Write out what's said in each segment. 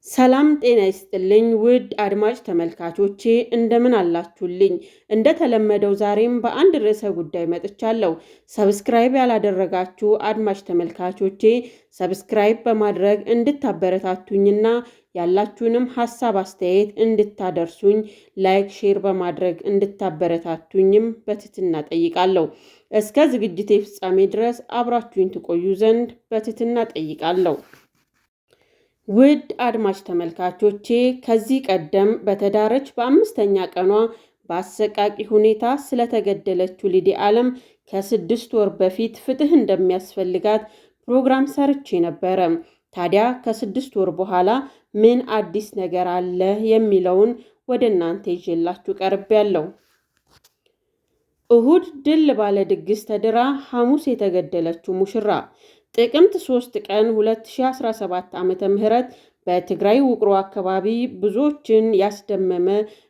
ሰላም ጤና ይስጥልኝ ውድ አድማጭ ተመልካቾቼ እንደምን አላችሁልኝ? እንደተለመደው ዛሬም በአንድ ርዕሰ ጉዳይ መጥቻለሁ። ሰብስክራይብ ያላደረጋችሁ አድማጭ ተመልካቾቼ ሰብስክራይብ በማድረግ እንድታበረታቱኝና ያላችሁንም ሐሳብ አስተያየት እንድታደርሱኝ ላይክ፣ ሼር በማድረግ እንድታበረታቱኝም በትህትና ጠይቃለሁ። እስከ ዝግጅቴ ፍጻሜ ድረስ አብራችሁኝ ትቆዩ ዘንድ በትህትና ጠይቃለሁ። ውድ አድማጭ ተመልካቾቼ ከዚህ ቀደም በተዳረች በ5ኛ ቀኗ በአሰቃቂ ሁኔታ ስለተገደለችው ሊዲያ ዓለም ከ6 ወር በፊት ፍትህ እንደሚያስፈልጋት ፕሮግራም ሰርቼ ነበረ። ታዲያ ከ6 ወር በኋላ ምን አዲስ ነገር አለ የሚለውን ወደ እናንተ ይዤላችሁ ቀርቤያለሁ። እሁድ ድል ባለ ድግስ ተድራ ሐሙስ የተገደለችው ሙሽራ ጥቅምት 3 ቀን 2017 ዓ.ም በትግራይ ውቅሮ አካባቢ ብዙዎችን ያስደመመ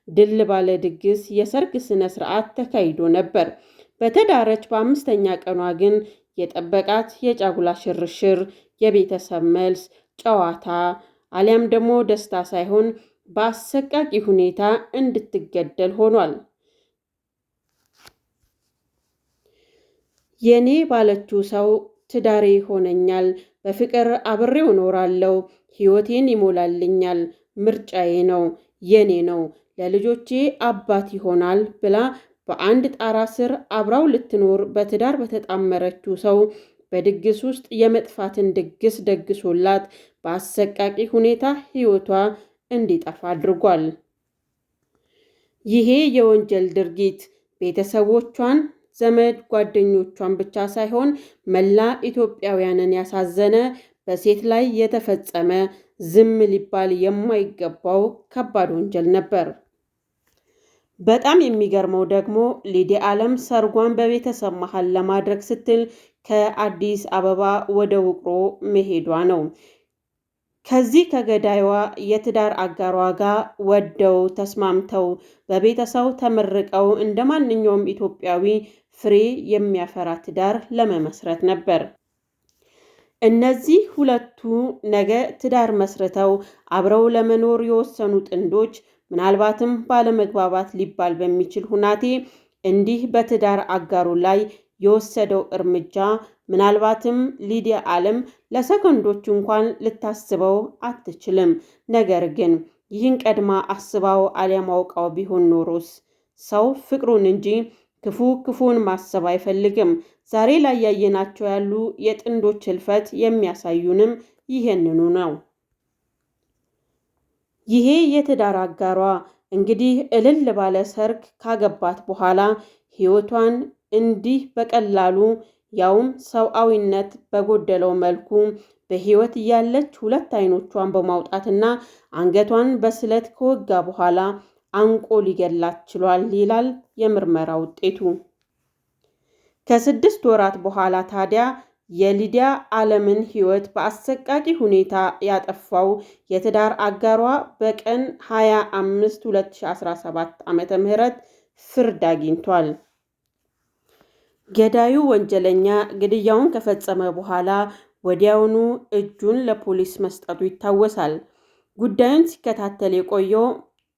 ድል ባለ ድግስ የሰርግ ስነ ስርዓት ተካሂዶ ነበር። በተዳረች በ5ኛ ቀኗ ግን የጠበቃት የጫጉላ ሽርሽር፣ የቤተሰብ መልስ፣ ጨዋታ አሊያም ደግሞ ደስታ ሳይሆን በአሰቃቂ ሁኔታ እንድትገደል ሆኗል። የኔ ባለችው ሰው ትዳሬ ይሆነኛል፣ በፍቅር አብሬው እኖራለሁ፣ ሕይወቴን ይሞላልኛል፣ ምርጫዬ ነው፣ የኔ ነው፣ ለልጆቼ አባት ይሆናል ብላ በአንድ ጣራ ስር አብራው ልትኖር በትዳር በተጣመረችው ሰው በድግስ ውስጥ የመጥፋትን ድግስ ደግሶላት በአሰቃቂ ሁኔታ ሕይወቷ እንዲጠፋ አድርጓል። ይሄ የወንጀል ድርጊት ቤተሰቦቿን፣ ዘመድ ጓደኞቿን ብቻ ሳይሆን መላ ኢትዮጵያውያንን ያሳዘነ፣ በሴት ላይ የተፈጸመ፣ ዝም ሊባል የማይገባው ከባድ ወንጀል ነበር። በጣም የሚገርመው ደግሞ ሊዲያ ዓለም ሰርጓን በቤተሰብ መሃል ለማድረግ ስትል ከአዲስ አበባ ወደ ውቅሮ መሄዷ ነው። ከዚህ ከገዳይዋ የትዳር አጋሯ ጋር ወደው ተስማምተው በቤተሰብ ተመርቀው እንደ ማንኛውም ኢትዮጵያዊ ፍሬ የሚያፈራ ትዳር ለመመስረት ነበር። እነዚህ ሁለቱ ነገ ትዳር መስርተው አብረው ለመኖር የወሰኑ ጥንዶች ምናልባትም ባለመግባባት ሊባል በሚችል ሁናቴ እንዲህ በትዳር አጋሩ ላይ የወሰደው እርምጃ ምናልባትም ሊዲያ ዓለም ለሰከንዶች እንኳን ልታስበው አትችልም። ነገር ግን ይህን ቀድማ አስባው አሊያም አውቃው ቢሆን ኖሮስ? ሰው ፍቅሩን እንጂ ክፉን ማሰብ አይፈልግም። ዛሬ ላይ ያየናቸው ያሉ የጥንዶች ህልፈት የሚያሳዩንም ይህንኑ ነው። ይሄ የትዳር አጋሯ እንግዲህ እልል ባለ ሰርግ ካገባት በኋላ ህይወቷን እንዲህ በቀላሉ ያውም ሰብአዊነት በጎደለው መልኩ በህይወት እያለች ሁለት አይኖቿን በማውጣትና አንገቷን በስለት ከወጋ በኋላ አንቆ ሊገላት ችሏል ይላል የምርመራ ውጤቱ። ከ6 ወራት በኋላ ታዲያ የሊዲያ ዓለምን ህይወት በአሰቃቂ ሁኔታ ያጠፋው የትዳር አጋሯ በቀን 25 2017 ዓ.ም ፍርድ አግኝቷል። ገዳዩ ወንጀለኛ ግድያውን ከፈጸመ በኋላ ወዲያውኑ እጁን ለፖሊስ መስጠቱ ይታወሳል። ጉዳዩን ሲከታተል የቆየው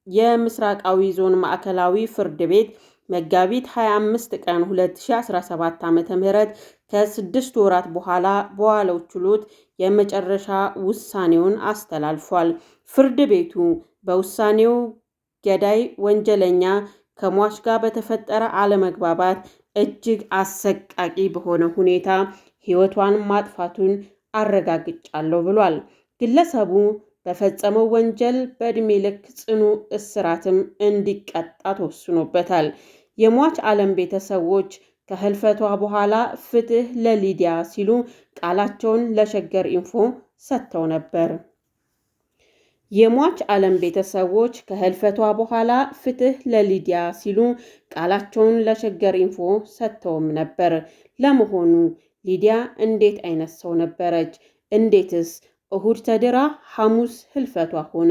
የምስራቃዊ ዞን ማዕከላዊ ፍርድ ቤት መጋቢት 25 ቀን 2017 ዓ.ም ከ6 ወራት በኋላ በዋለው ችሎት የመጨረሻ ውሳኔውን አስተላልፏል። ፍርድ ቤቱ በውሳኔው ገዳይ ወንጀለኛ ከሟች ጋር በተፈጠረ አለመግባባት እጅግ አሰቃቂ በሆነ ሁኔታ ሕይወቷን ማጥፋቱን አረጋግጫለሁ ብሏል። ግለሰቡ በፈጸመው ወንጀል በዕድሜ ልክ ጽኑ እስራትም እንዲቀጣ ተወስኖበታል። የሟች ዓለም ቤተሰቦች ከህልፈቷ በኋላ ፍትህ ለሊዲያ ሲሉ ቃላቸውን ለሸገር ኢንፎ ሰጥተው ነበር። የሟች ዓለም ቤተሰቦች ከህልፈቷ በኋላ ፍትህ ለሊዲያ ሲሉ ቃላቸውን ለሸገር ኢንፎ ሰጥተውም ነበር። ለመሆኑ ሊዲያ እንዴት አይነት ሰው ነበረች? እንዴትስ እሁድ ተድራ ሐሙስ ህልፈቷ ሆነ?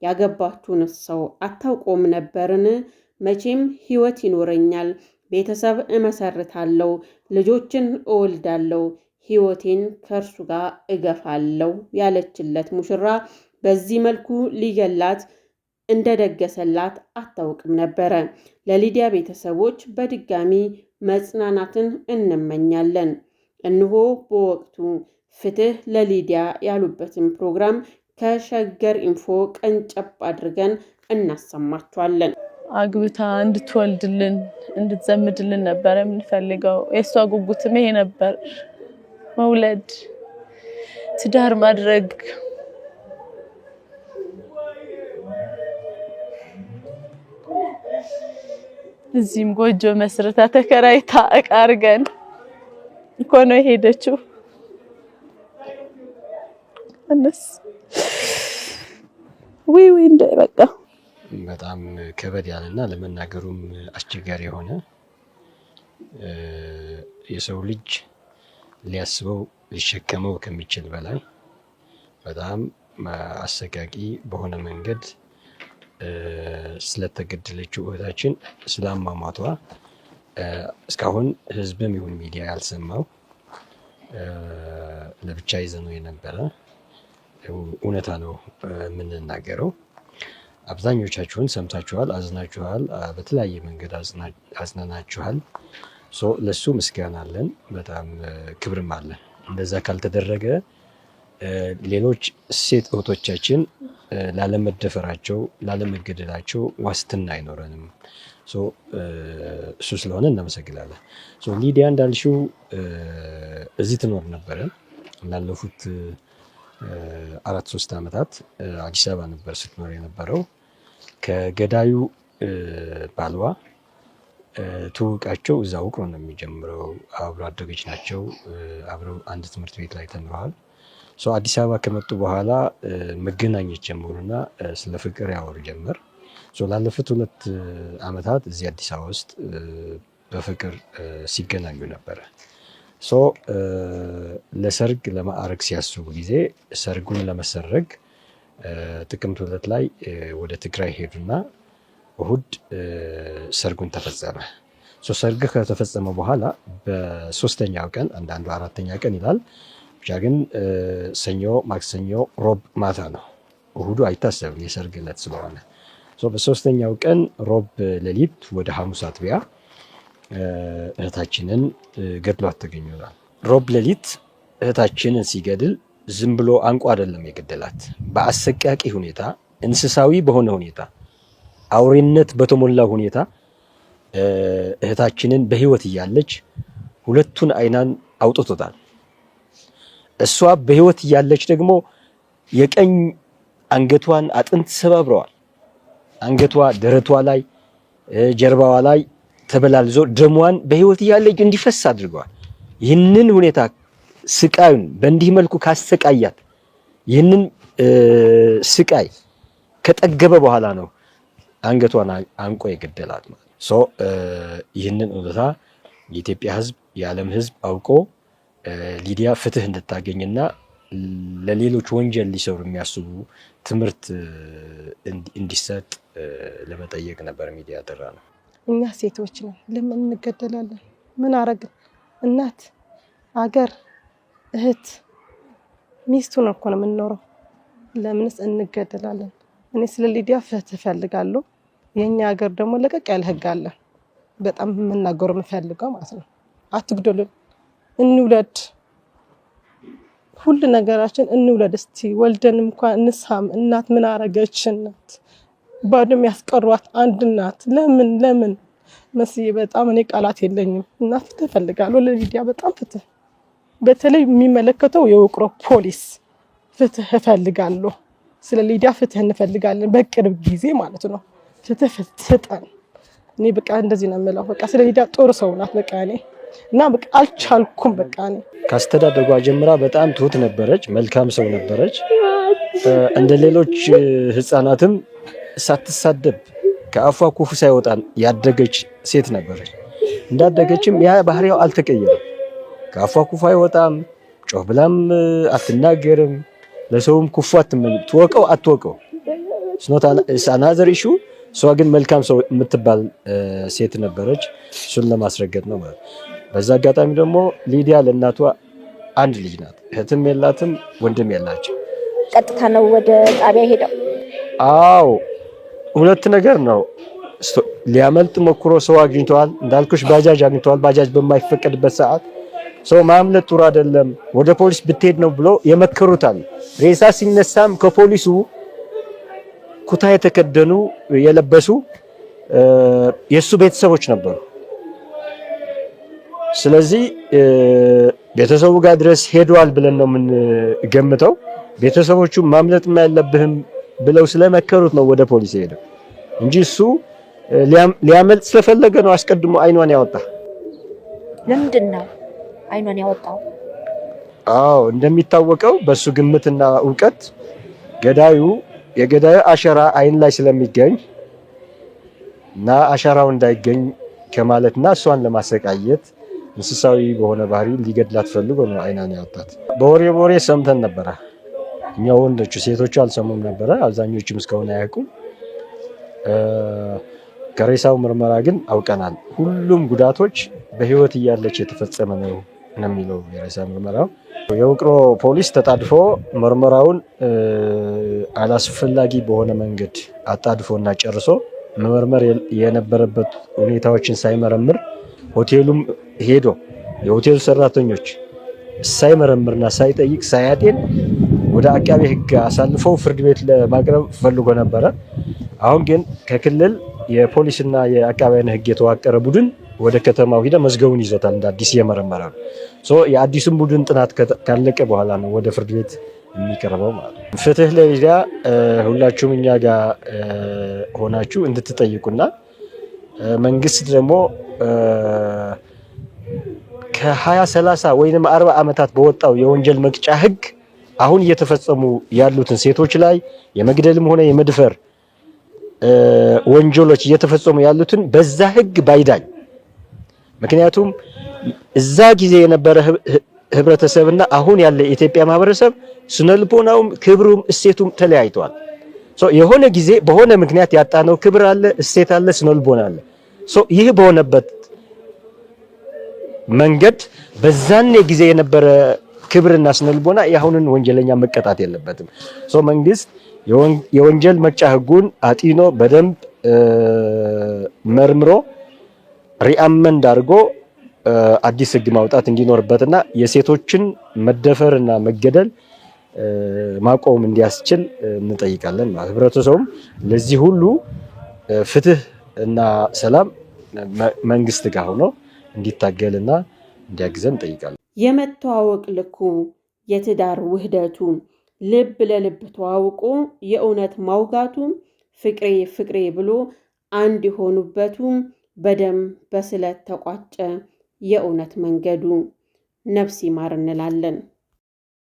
ያገባችውን ሰው አታውቆም ነበርን? መቼም ህይወት ይኖረኛል፣ ቤተሰብ እመሰርታለሁ፣ ልጆችን እወልዳለሁ፣ ህይወቴን ከእርሱ ጋር እገፋለሁ ያለችለት ሙሽራ በዚህ መልኩ ሊገላት እንደደገሰላት አታውቅም ነበረ። ለሊዲያ ቤተሰቦች በድጋሚ መጽናናትን እንመኛለን። እነሆ በወቅቱ ፍትህ ለሊዲያ ያሉበትን ፕሮግራም ከሸገር ኢንፎ ቀንጨብ አድርገን እናሰማችኋለን። አግብታ እንድትወልድልን እንድትዘምድልን ነበር የምንፈልገው። የሷ ጉጉትም ይሄ ነበር፣ መውለድ፣ ትዳር ማድረግ። እዚህም ጎጆ መስርታ ተከራይታ እቃ አርገን እኮ ነው የሄደችው። እነስ ወይ እንዳይበቃ በጣም ከበድ ያለና ለመናገሩም አስቸጋሪ የሆነ የሰው ልጅ ሊያስበው ሊሸከመው ከሚችል በላይ በጣም አሰቃቂ በሆነ መንገድ ስለተገደለችው እህታችን ስላማማቷ እስካሁን ህዝብም ይሁን ሚዲያ ያልሰማው ለብቻ ይዘነው የነበረ እውነታ ነው የምንናገረው። አብዛኞቻችሁን ሰምታችኋል፣ አዝናችኋል፣ በተለያየ መንገድ አዝናናችኋል። ለሱ ምስጋና አለን፣ በጣም ክብርም አለን። እንደዛ ካልተደረገ ሌሎች ሴት እህቶቻችን ላለመደፈራቸው ላለመገደላቸው ዋስትና አይኖረንም። እሱ ስለሆነ እናመሰግናለን። ሊዲያ እንዳልሽው እዚህ ትኖር ነበረ። ላለፉት 4-3 ዓመታት አዲስ አበባ ነበር ስትኖር የነበረው። ከገዳዩ ባልዋ ትውቃቸው እዛ ውቅሮ ነው የሚጀምረው። አብሮ አደጎች ናቸው። አብረው አንድ ትምህርት ቤት ላይ ተምረዋል። አዲስ አበባ ከመጡ በኋላ መገናኘት ጀመሩና ስለ ፍቅር ያወሩ ጀመር። ላለፉት 2 ዓመታት እዚህ አዲስ አበባ ውስጥ በፍቅር ሲገናኙ ነበረ። ለሰርግ ለማዕረግ ሲያስቡ ጊዜ ሰርጉን ለመሰረግ ጥቅምት 2 ላይ ወደ ትግራይ ሄዱና እሁድ ሰርጉን ተፈጸመ። ሰርግ ከተፈጸመ በኋላ በ3ኛው ቀን አንዳንዱ 4ኛ ቀን ይላል፣ ብቻ ግን ሰኞ፣ ማክሰኞ፣ ሮብ ማታ ነው። እሁዱ አይታሰብም የሰርግ ዕለት ስለሆነ። በ3ኛው ቀን ሮብ ሌሊት ወደ ሐሙስ አጥቢያ እህታችንን ገድሏት ተገኝቷል። ሮብ ሌሊት እህታችንን ሲገድል ዝም ብሎ አንቆ አይደለም የገደላት። በአሰቃቂ ሁኔታ፣ እንስሳዊ በሆነ ሁኔታ፣ አውሬነት በተሞላ ሁኔታ እህታችንን በህይወት እያለች 2ቱን አይናን አውጥቶታል። እሷ በህይወት እያለች ደግሞ የቀኝ አንገቷን አጥንት ሰባብረዋል። አንገቷ፣ ደረቷ ላይ፣ ጀርባዋ ላይ ተበላልዞ ደሟን በህይወት እያለች እንዲፈስ አድርገዋል። ይህንን ሁኔታ ስቃዩን በእንዲህ መልኩ ካሰቃያት ይህንን ስቃይ ከጠገበ በኋላ ነው አንገቷን አንቆ የገደላት ማለት ነው። ይህንን እውነታ የኢትዮጵያ ህዝብ፣ የዓለም ህዝብ አውቆ ሊዲያ ፍትህ እንድታገኝና ለሌሎች ወንጀል ሊሰሩ የሚያስቡ ትምህርት እንዲሰጥ ለመጠየቅ ነበር ሚዲያ ያደራ ነው። እኛ ሴቶች ነን፣ ለምን እንገደላለን? ምን አረግን? እናት፣ አገር፣ እህት፣ ሚስቱን እኮ ነው የምንኖረው። ለምንስ እንገደላለን? እኔ ስለ ሊዲያ ፍትህ እፈልጋለሁ። የኛ ሀገር ደግሞ ለቀቅ ያለ ህግ አለ። በጣም የምናገረው የምፈልገው ማለት ነው፣ አትግደሉን፣ እንውለድ፣ ሁሉ ነገራችን እንውለድ። እስቲ ወልደን እንኳን እንሳም። እናት ምን አረገች? እናት ባዶም ያስቀሯት አንድ እናት ለምን መስዬ በጣም እኔ ቃላት የለኝም። እና ፍትህ እፈልጋለሁ ለሊዲያ፣ በጣም ፍትህ። በተለይ የሚመለከተው የውቅሮ ፖሊስ ፍትህ እፈልጋለሁ። ስለ ሊዲያ ፍትህ እንፈልጋለን፣ በቅርብ ጊዜ ማለት ነው። ፍትህ ስጠን። እኔ በቃ እንደዚህ ነው የምለው። በቃ ስለ ሊዲያ ጥሩ ሰው ናት። በቃ እኔ እና በቃ አልቻልኩም። በቃ እኔ ካስተዳደጓ ጀምራ በጣም ትሁት ነበረች፣ መልካም ሰው ነበረች። እንደ ሌሎች ህፃናትም ሳትሳደብ ከአፏ ክፉ ሳይወጣ ያደገች ሴት ነበረች። እንዳደገችም ያ ባህሪያው አልተቀየረም። ከአፏ ክፉ አይወጣም፣ ጮህ ብላም አትናገርም፣ ለሰውም ክፉ አትመኝም። ትወቀው አትወቀው አናዘር ኢሹ። እሷ ግን መልካም ሰው የምትባል ሴት ነበረች። እሱን ለማስረገጥ ነው ማለት። በዛ አጋጣሚ ደግሞ ሊዲያ ለእናቷ አንድ ልጅ ናት። እህትም የላትም፣ ወንድም የላቸው። ቀጥታ ነው ወደ ጣቢያ ሄደው? አዎ ሁለት ነገር ነው። ሊያመልጥ ሞክሮ ሰው አግኝቷል። እንዳልኩሽ ባጃጅ አግኝቷል። ባጃጅ በማይፈቀድበት ሰዓት ሰው ማምለጥ ጥሩ አይደለም፣ ወደ ፖሊስ ብትሄድ ነው ብሎ የመከሩታል። ሬሳ ሲነሳም ከፖሊሱ ኩታ የተከደኑ የለበሱ የሱ ቤተሰቦች ነበሩ። ስለዚህ ቤተሰቡ ጋር ድረስ ሄዷል ብለን ነው የምንገምተው። ቤተሰቦቹ ማምለጥ ያለብህም ብለው ስለመከሩት ነው ወደ ፖሊስ ሄደው እንጂ እሱ ሊያመልጥ ስለፈለገ ነው አስቀድሞ አይኗን ያወጣ። ለምንድን ነው አይኗን ያወጣው? አዎ እንደሚታወቀው በሱ ግምትና ዕውቀት የገዳዩ አሻራ አይን ላይ ስለሚገኝ እና አሻራው እንዳይገኝ ከማለትና እሷን ለማሰቃየት እንስሳዊ በሆነ ባህሪ ሊገድላት ፈልጎ ነው አይኗን ያወጣት። በወሬ ሰምተን ነበረ እኛ ወንዶቹ፣ ሴቶቹ አልሰሙም ነበረ። አብዛኞቹም እስካሁን አያውቁም። ከሬሳው ምርመራ ግን አውቀናል። ሁሉም ጉዳቶች በህይወት እያለች የተፈጸመ ነው የሚለው የሬሳ ምርመራው። የውቅሮ ፖሊስ ተጣድፎ ምርመራውን አላስፈላጊ በሆነ መንገድ አጣድፎና ጨርሶ መመርመር የነበረበት ሁኔታዎችን ሳይመረምር ሆቴሉም ሄዶ የሆቴሉ ሰራተኞች ሳይመረምርና ሳይጠይቅ ሳያጤን ወደ አቃቤ ሕግ አሳልፈው ፍርድ ቤት ለማቅረብ ፈልጎ ነበረ። አሁን ግን ከክልል የፖሊስና የአቃቤያን ሕግ የተዋቀረ ቡድን ወደ ከተማው ሄደ መዝገቡን ይዞታል። እንደ አዲስ እየመረመረ ነው። የአዲሱን ቡድን ጥናት ካለቀ በኋላ ነው ወደ ፍርድ ቤት የሚቀርበው ማለት ነው። ፍትህ ለሊዲያ ሁላችሁም እኛ ጋር ሆናችሁ እንድትጠይቁና መንግስት ደግሞ ከ20 30 ወይንም 40 ዓመታት በወጣው የወንጀል መቅጫ ህግ አሁን እየተፈጸሙ ያሉትን ሴቶች ላይ የመግደልም ሆነ የመድፈር ወንጀሎች እየተፈጸሙ ያሉትን በዛ ህግ ባይዳኝ። ምክንያቱም እዛ ጊዜ የነበረ ህብረተሰብና አሁን ያለ የኢትዮጵያ ማህበረሰብ ስነልቦናውም ክብሩም እሴቱም ተለያይቷል። የሆነ ጊዜ በሆነ ምክንያት ያጣነው ክብር አለ፣ እሴት አለ፣ ስነልቦና አለ። ይህ በሆነበት መንገድ በዛኔ ጊዜ የነበረ ክብርና ስነልቦና የአሁንን ወንጀለኛ መቀጣት የለበትም። መንግስት የወንጀል መቅጫ ህጉን አጢኖ በደንብ መርምሮ ሪአመንድ አድርጎ አዲስ ህግ ማውጣት እንዲኖርበትና የሴቶችን መደፈርና መገደል ማቆም እንዲያስችል እንጠይቃለን። ህብረተሰቡም ለዚህ ሁሉ ፍትህ እና ሰላም መንግስት ጋር ሆኖ እንዲታገልና እንዲያግዘን እንጠይቃለን። የመተዋወቅ ልኩ የትዳር ውህደቱ ልብ ለልብ ተዋውቆ የእውነት ማውጋቱ ፍቅሬ ፍቅሬ ብሎ አንድ የሆኑበቱ በደም በስለት ተቋጨ የእውነት መንገዱ። ነፍስ ይማር እንላለን።